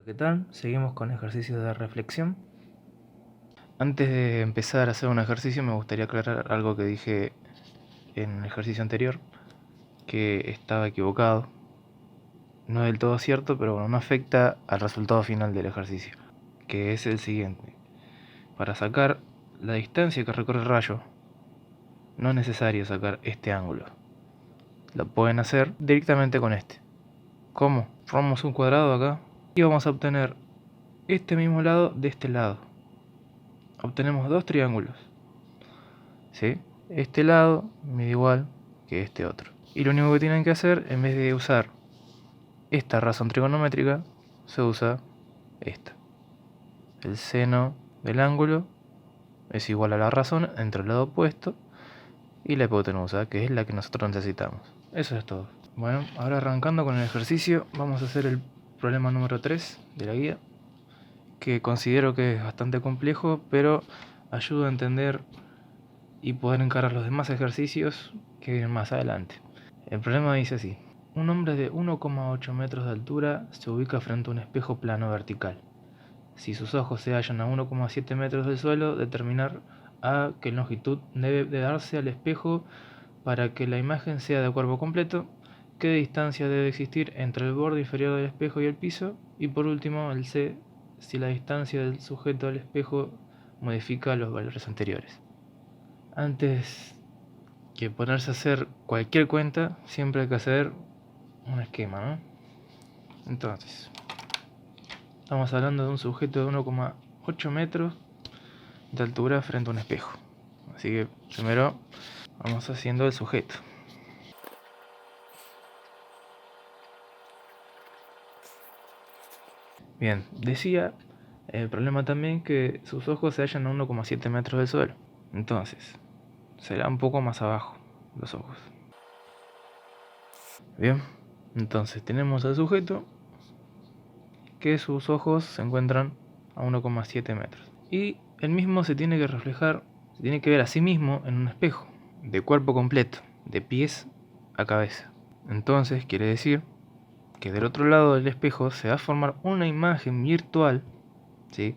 ¿Qué tal? Seguimos con ejercicios de reflexión. Antes de empezar a hacer un ejercicio me gustaría aclarar algo que dije en el ejercicio anterior, que estaba equivocado. No es del todo cierto, pero bueno, no afecta al resultado final del ejercicio, que es el siguiente. Para sacar la distancia que recorre el rayo, no es necesario sacar este ángulo. Lo pueden hacer directamente con este. ¿Cómo? Formamos un cuadrado acá y vamos a obtener este mismo lado de este lado. Obtenemos dos triángulos, ¿sí? Este lado mide igual que este otro. Y lo único que tienen que hacer, en vez de usar esta razón trigonométrica, se usa esta. El seno del ángulo es igual a la razón entre el lado opuesto y la hipotenusa, que es la que nosotros necesitamos. Eso es todo. Bueno, ahora arrancando con el ejercicio, vamos a hacer el problema número 3 de la guía, que considero que es bastante complejo, pero ayuda a entender y poder encarar los demás ejercicios que vienen más adelante. El problema dice así: un hombre de 1,8 metros de altura se ubica frente a un espejo plano vertical. Si sus ojos se hallan a 1,7 metros del suelo, determinar a qué longitud debe de darse al espejo para que la imagen sea de cuerpo completo, qué distancia debe existir entre el borde inferior del espejo y el piso, y por último el C, si la distancia del sujeto al espejo modifica los valores anteriores. Antes que ponerse a hacer cualquier cuenta, siempre hay que hacer un esquema, ¿no? Entonces, estamos hablando de un sujeto de 1,8 metros de altura frente a un espejo. Así que primero vamos haciendo el sujeto. Bien, decía el problema también que sus ojos se hallan a 1,7 metros del suelo. Entonces, será un poco más abajo los ojos. Bien, entonces tenemos al sujeto que sus ojos se encuentran a 1,7 metros. Y el mismo se tiene que reflejar, se tiene que ver a sí mismo en un espejo, de cuerpo completo, de pies a cabeza. Entonces quiere decir que del otro lado del espejo se va a formar una imagen virtual, ¿sí?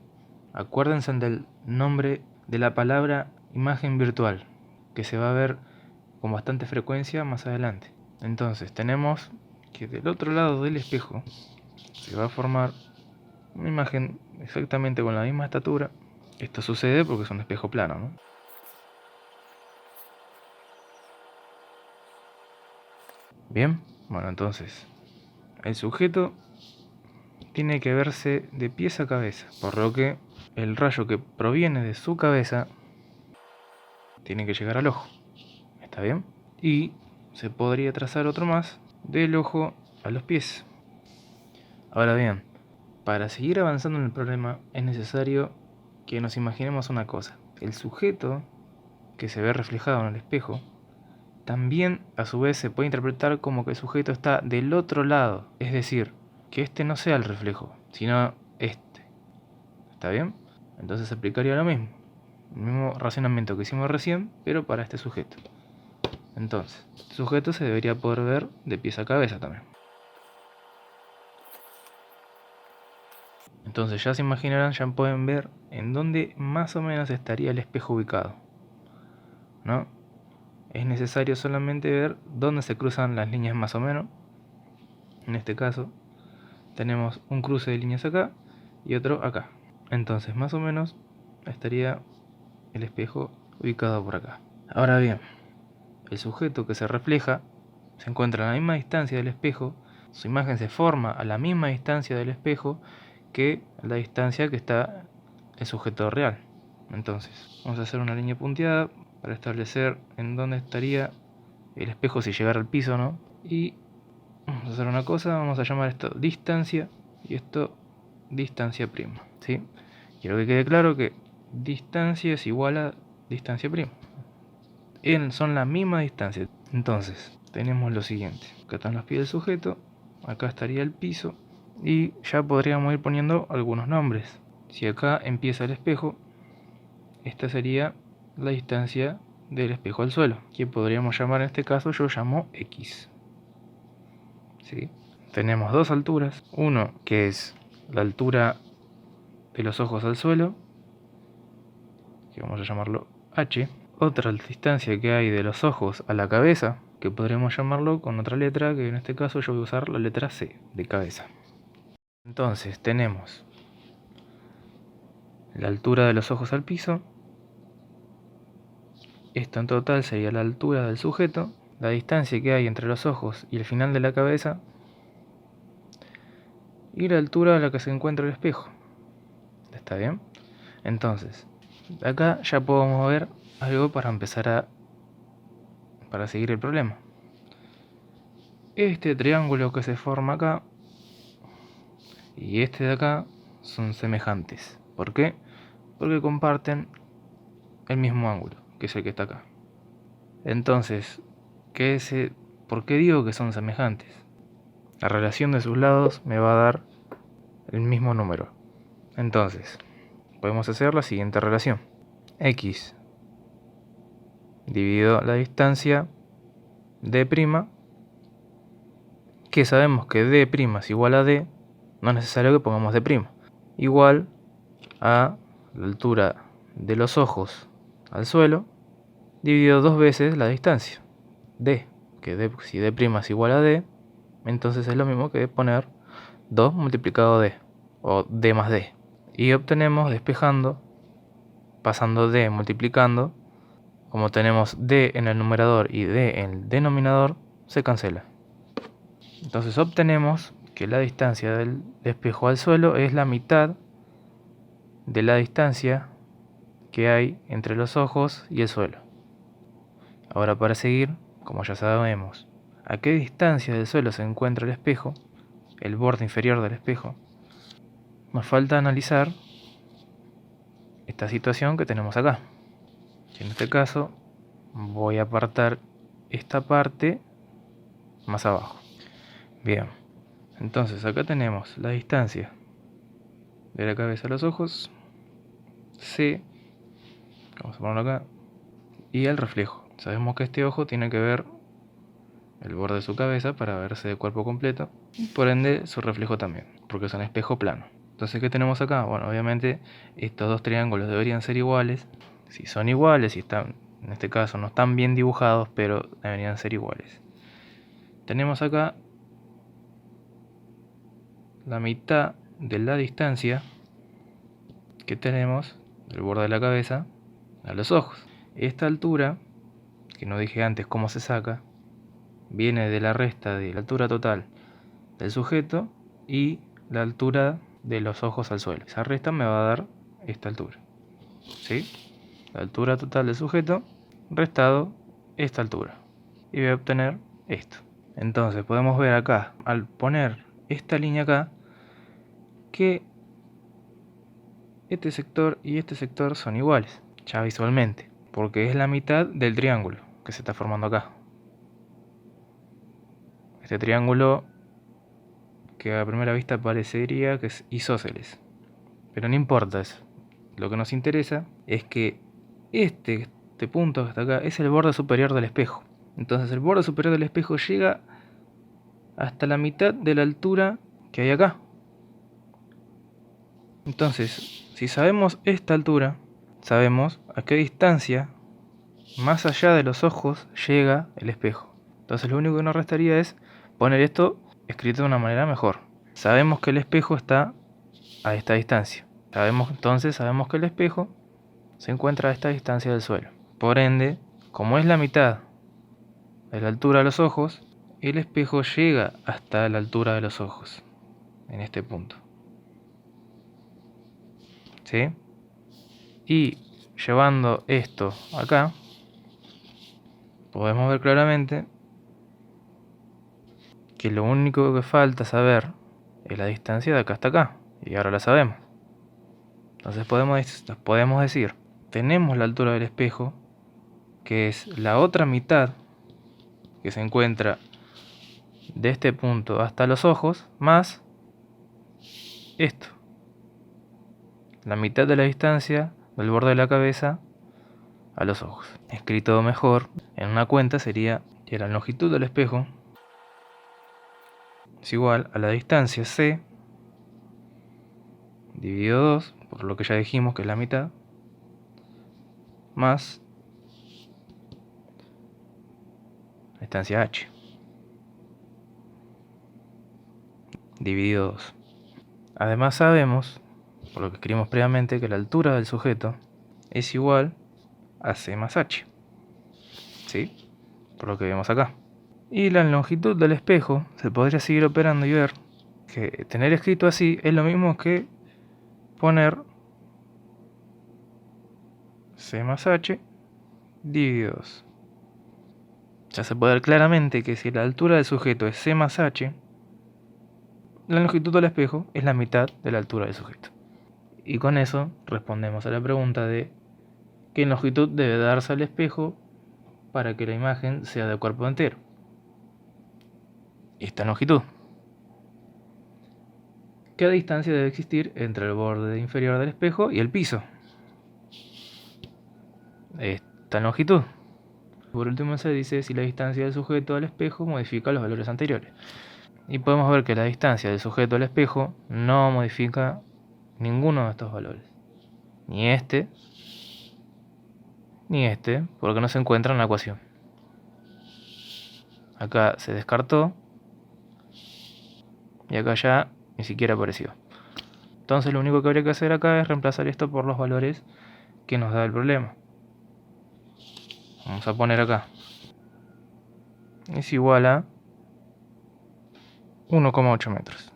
Acuérdense del nombre de la palabra imagen virtual, que se va a ver con bastante frecuencia más adelante. Entonces tenemos que del otro lado del espejo se va a formar una imagen exactamente con la misma estatura. Esto sucede porque es un espejo plano, ¿no? Bien, bueno, entonces el sujeto tiene que verse de pies a cabeza, por lo que el rayo que proviene de su cabeza tiene que llegar al ojo. ¿Está bien? Y se podría trazar otro más del ojo a los pies. Ahora bien, para seguir avanzando en el problema es necesario que nos imaginemos una cosa. El sujeto que se ve reflejado en el espejo también a su vez se puede interpretar como que el sujeto está del otro lado, es decir, que este no sea el reflejo, sino este. ¿Está bien? Entonces se aplicaría lo mismo, el mismo razonamiento que hicimos recién, pero para este sujeto. Entonces, este sujeto se debería poder ver de pies a cabeza también. Entonces ya se imaginarán, ya pueden ver en dónde más o menos estaría el espejo ubicado, ¿no? Es necesario solamente ver dónde se cruzan las líneas más o menos. En este caso tenemos un cruce de líneas acá y otro acá. Entonces más o menos estaría el espejo ubicado por acá. Ahora bien, el sujeto que se refleja se encuentra a la misma distancia del espejo, su imagen se forma a la misma distancia del espejo que la distancia que está el sujeto real. Entonces, vamos a hacer una línea punteada para establecer en dónde estaría el espejo si llegara al piso, ¿no? Y vamos a hacer una cosa, vamos a llamar esto distancia y esto distancia prima, ¿sí? Quiero que quede claro que distancia es igual a distancia prima. Son la misma distancia. Entonces, tenemos lo siguiente. Acá están los pies del sujeto, acá estaría el piso y ya podríamos ir poniendo algunos nombres. Si acá empieza el espejo, esta sería la distancia del espejo al suelo, que podríamos llamar en este caso, yo llamo X. ¿Sí? Tenemos dos alturas, uno que es la altura de los ojos al suelo, que vamos a llamarlo H. Otra distancia que hay de los ojos a la cabeza, que podremos llamarlo con otra letra, que en este caso yo voy a usar la letra C, de cabeza. Entonces tenemos la altura de los ojos al piso. Esto en total sería la altura del sujeto, la distancia que hay entre los ojos y el final de la cabeza, y la altura a la que se encuentra el espejo. ¿Está bien? Entonces, acá ya podemos ver algo para empezar para seguir el problema. Este triángulo que se forma acá y este de acá son semejantes. ¿Por qué? Porque comparten el mismo ángulo, que es el que está acá. Entonces, ¿por qué digo que son semejantes? La relación de sus lados me va a dar el mismo número. Entonces, podemos hacer la siguiente relación. X dividido la distancia D', que sabemos que D' es igual a D, no es necesario que pongamos D', igual a la altura de los ojos al suelo, dividido 2 veces la distancia D, que si D' es igual a D, entonces es lo mismo que poner 2 multiplicado D, o D más D. Y obtenemos, despejando, pasando D multiplicando, como tenemos D en el numerador y D en el denominador, se cancela. Entonces obtenemos que la distancia del espejo al suelo es la mitad de la distancia que hay entre los ojos y el suelo. Ahora, para seguir, como ya sabemos a qué distancia del suelo se encuentra el espejo, el borde inferior del espejo, nos falta analizar esta situación que tenemos acá. En este caso voy a apartar esta parte más abajo. Bien, entonces acá tenemos la distancia de la cabeza a los ojos, C, vamos a ponerlo acá, y el reflejo. Sabemos que este ojo tiene que ver el borde de su cabeza para verse de cuerpo completo, y por ende su reflejo también, porque es un espejo plano. Entonces, ¿qué tenemos acá? Bueno, obviamente estos dos triángulos deberían ser iguales. Si son iguales, si están, en este caso no están bien dibujados, pero deberían ser iguales. Tenemos acá la mitad de la distancia que tenemos del borde de la cabeza a los ojos. Esta altura, que no dije antes cómo se saca, viene de la resta de la altura total del sujeto y la altura de los ojos al suelo. Esa resta me va a dar esta altura, ¿sí? La altura total del sujeto restado esta altura, y voy a obtener esto. Entonces podemos ver acá, al poner esta línea acá, que este sector y este sector son iguales, ya visualmente, porque es la mitad del triángulo que se está formando acá. Este triángulo que a primera vista parecería que es isósceles, pero no importa eso. Lo que nos interesa es que este punto que está acá es el borde superior del espejo. Entonces el borde superior del espejo llega hasta la mitad de la altura que hay acá. Entonces, si sabemos esta altura, sabemos a qué distancia más allá de los ojos llega el espejo. Entonces lo único que nos restaría es poner esto escrito de una manera mejor. Sabemos que el espejo está a esta distancia. Sabemos que el espejo se encuentra a esta distancia del suelo. Por ende, como es la mitad de la altura de los ojos, el espejo llega hasta la altura de los ojos, en este punto. ¿Sí? Y llevando esto acá, podemos ver claramente que lo único que falta saber es la distancia de acá hasta acá, y ahora la sabemos. Entonces podemos decir, tenemos la altura del espejo, que es la otra mitad que se encuentra de este punto hasta los ojos, más esto, la mitad de la distancia del borde de la cabeza a los ojos. Escrito mejor en una cuenta sería que la longitud del espejo es igual a la distancia C dividido 2, por lo que ya dijimos que es la mitad, más la distancia h, dividido 2. Además sabemos, por lo que escribimos previamente, que la altura del sujeto es igual a c más h, ¿sí? Por lo que vemos acá. Y la longitud del espejo se podría seguir operando y ver que tener escrito así es lo mismo que poner c más h dividido 2. Ya se puede ver claramente que si la altura del sujeto es c más h, la longitud del espejo es la mitad de la altura del sujeto. Y con eso respondemos a la pregunta de qué longitud debe darse al espejo para que la imagen sea de cuerpo entero. Esta longitud. ¿Qué distancia debe existir entre el borde inferior del espejo y el piso? Esta longitud. Por último se dice si la distancia del sujeto al espejo modifica los valores anteriores. Y podemos ver que la distancia del sujeto al espejo no modifica ninguno de estos valores. Ni este, porque no se encuentra en la ecuación. Acá se descartó y acá ya ni siquiera apareció. Entonces lo único que habría que hacer acá es reemplazar esto por los valores que nos da el problema. Vamos a poner acá. Es igual a 1,8 metros.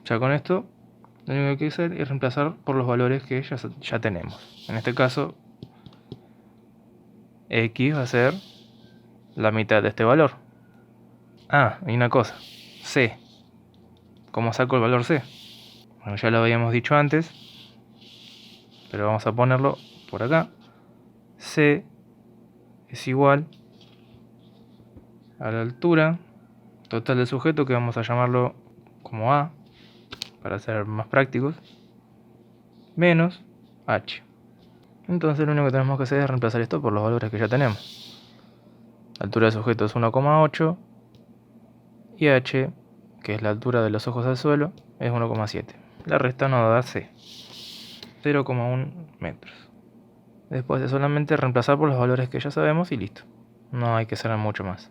Ya con esto, lo único que hay que hacer es reemplazar por los valores que ya tenemos. En este caso, x va a ser la mitad de este valor. Ah, y una cosa, c. ¿Cómo saco el valor c? Bueno, ya lo habíamos dicho antes, pero vamos a ponerlo por acá. C es igual a la altura total del sujeto, que vamos a llamarlo como A, para ser más prácticos, menos h. Entonces lo único que tenemos que hacer es reemplazar esto por los valores que ya tenemos. La altura del sujeto es 1,8 y h, que es la altura de los ojos al suelo, es 1,7. La resta nos da c, 0,1 metros. Después de solamente reemplazar por los valores que ya sabemos y listo. No hay que hacer mucho más.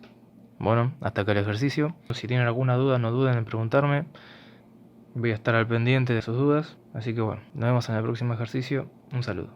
Bueno, hasta acá el ejercicio. Si tienen alguna duda, no duden en preguntarme. Voy a estar al pendiente de sus dudas. Así que bueno, nos vemos en el próximo ejercicio. Un saludo.